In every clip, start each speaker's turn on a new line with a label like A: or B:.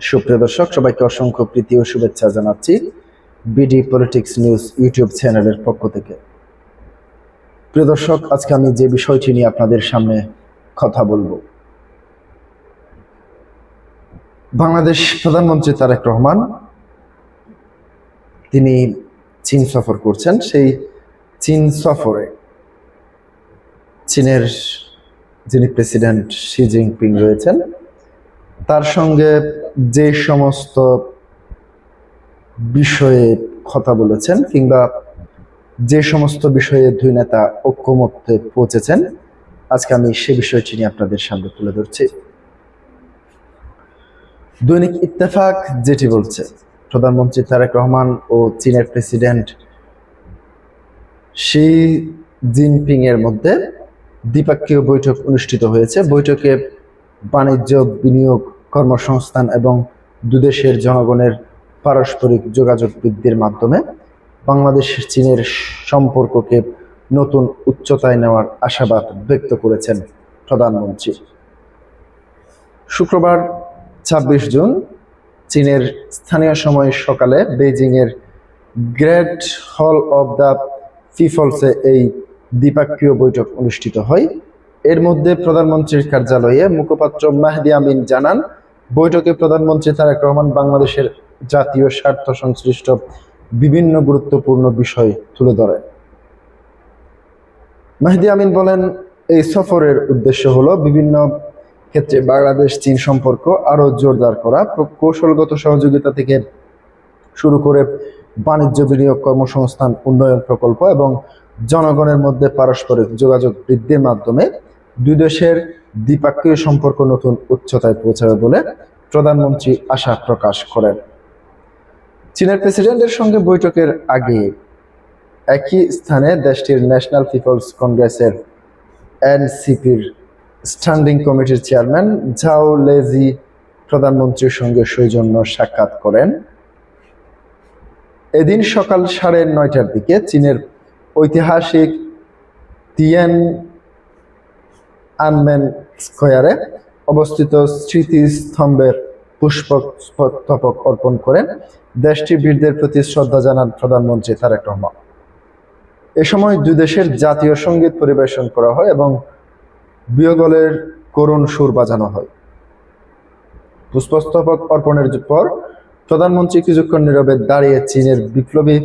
A: সুপ্রিয় দর্শক, সবাইকে অসংখ্য প্রীতি ও শুভেচ্ছা জানাচ্ছি বিডি পলিটিক্স নিউজ ইউটিউব চ্যানেলের পক্ষ থেকে। প্রিয় দর্শক, আজকে আমি যে বিষয়টি নিয়ে আপনাদের সামনে কথা বলবো, বাংলাদেশ প্রধানমন্ত্রী তারেক রহমান তিনি চীন সফর করছেন। সেই চীন সফরে চীনের যিনি প্রেসিডেন্ট শি জিনপিং রয়েছেন, তার সঙ্গে যে সমস্ত বিষয়ে কথা বলেছেন কিংবা যে সমস্ত বিষয়ে দুই নেতা ঐক্যমত্যে পৌঁছেছেন, আজকে আমি সে বিষয়টি নিয়ে আপনাদের সামনে তুলে ধরছি। দৈনিক ইত্তেফাক যেটি বলছে, প্রধানমন্ত্রী তারেক রহমান ও চীনের প্রেসিডেন্ট শি জিনপিং এর মধ্যে দ্বিপাক্ষিক বৈঠক অনুষ্ঠিত হয়েছে। বৈঠকে বাণিজ্য, বিনিয়োগ, কর্মসংস্থান এবং দুদেশের জনগণের পারস্পরিক যোগাযোগ বৃদ্ধির মাধ্যমে বাংলাদেশ চীনের সম্পর্ককে নতুন উচ্চতায় নেওয়ার আশাবাদ ব্যক্ত করেছেন প্রধানমন্ত্রী। শুক্রবার ২৬ জুন চীনের স্থানীয় সময় সকালে বেইজিংয়ের গ্রেট হল অব দ্য পিপলসে এই দ্বিপাক্ষীয় বৈঠক অনুষ্ঠিত হয়। এর মধ্যে প্রধানমন্ত্রীর কার্যালয়ে মুখপাত্র মেহেদী আমিন জানান, বৈঠকে প্রধানমন্ত্রী তারেক রহমান বাংলাদেশের জাতীয় স্বার্থ সংশ্লিষ্ট বিভিন্ন গুরুত্বপূর্ণ বিষয় তুলে ধরেন। মেহেদী আমিন বলেন, এই সফরের উদ্দেশ্য হলো বিভিন্ন ক্ষেত্রে বাংলাদেশ চীন সম্পর্ক আরো জোরদার করা, কৌশলগত সহযোগিতা থেকে শুরু করে বাণিজ্য, বিনিয়োগ, কর্মসংস্থান, উন্নয়ন প্রকল্প এবং জনগণের মধ্যে পারস্পরিক যোগাযোগ বৃদ্ধির মাধ্যমে দুই দেশের দ্বিপাক্ষিক সম্পর্ক নতুন উচ্চতায় পৌঁছাবে বলে প্রধানমন্ত্রী আশা প্রকাশ করেন। চীনের প্রেসিডেন্টের সঙ্গে বৈঠকের আগে একই স্থানে দেশটির ন্যাশনাল পিপলস কংগ্রেসের এনসিপির স্ট্যান্ডিং কমিটির চেয়ারম্যান ঝাও লেজি প্রধানমন্ত্রীর সঙ্গে সৌজন্য সাক্ষাৎ করেন। এদিন সকাল 9:30টার দিকে চীনের ঐতিহাসিক তিয়ানআনমেন স্কয়ারে অবস্থিত স্মৃতিস্তম্ভে পুষ্পস্তবক অর্পণ করেন দেশটির বীরদের প্রতি শ্রদ্ধা জানান প্রধানমন্ত্রী তারেক রহমান। এ সময় দুই দেশের জাতীয় সঙ্গীত পরিবেশন করা হয় এবং বিয়োগলের করুণ সুর বাজানো হয়। পুষ্পস্তবক অর্পণের পর প্রধানমন্ত্রী কিছুক্ষণ নীরবে দাঁড়িয়ে চীনের বিপ্লবী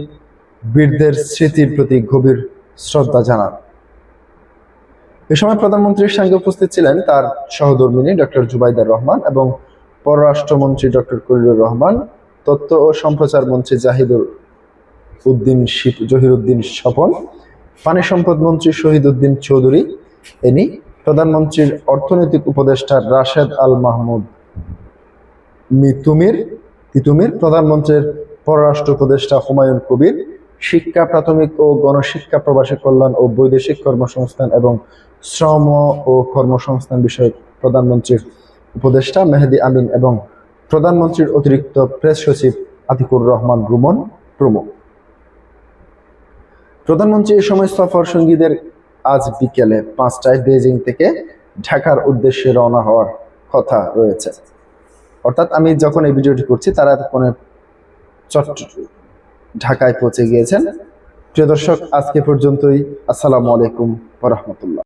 A: বীরদের স্মৃতির প্রতি গভীর শ্রদ্ধা জানান। এ সময় প্রধানমন্ত্রীর সঙ্গে উপস্থিত ছিলেন তার সহধর্মিণী ডক্টর জুবাইদা রহমান এবং পররাষ্ট্রমন্ত্রী ডক্টর খলিলুর রহমান, তথ্য ও সম্প্রচার মন্ত্রী জহিরুদ্দিন স্বপন, পানি সম্পদ মন্ত্রী শহীদ উদ্দিন চৌধুরী এনি, প্রধানমন্ত্রীর অর্থনৈতিক উপদেষ্টা রাশেদ আল মাহমুদ তিতুমির, প্রধানমন্ত্রীর পররাষ্ট্র উপদেষ্টা হুমায়ুন কবির, শিক্ষা, প্রাথমিক ও গণশিক্ষা, প্রবাসী কল্যাণ ও বৈদেশিক কর্মসংস্থান এবং শ্রম ও কর্মসংস্থান বিষয়ক প্রধানমন্ত্রীর উপদেষ্টা মেহেদী আমিন এবং প্রধানমন্ত্রীর অতিরিক্ত প্রেস সচিব আতিকুর রহমান রুমন প্রমুখ। প্রধানমন্ত্রী এই সময় সফর সঙ্গীদের আজ বিকেলে 5টায় বেইজিং থেকে ঢাকার উদ্দেশ্যে রওনা হওয়ার কথা রয়েছে। অর্থাৎ আমি যখন এই ভিডিওটি করছি তারা এতক্ষণে ঢাকায় পৌঁছে গিয়েছেন। প্রিয় দর্শক, আজকে পর্যন্তই। আসসালামু আলাইকুম ওয়া রাহমাতুল্লাহ।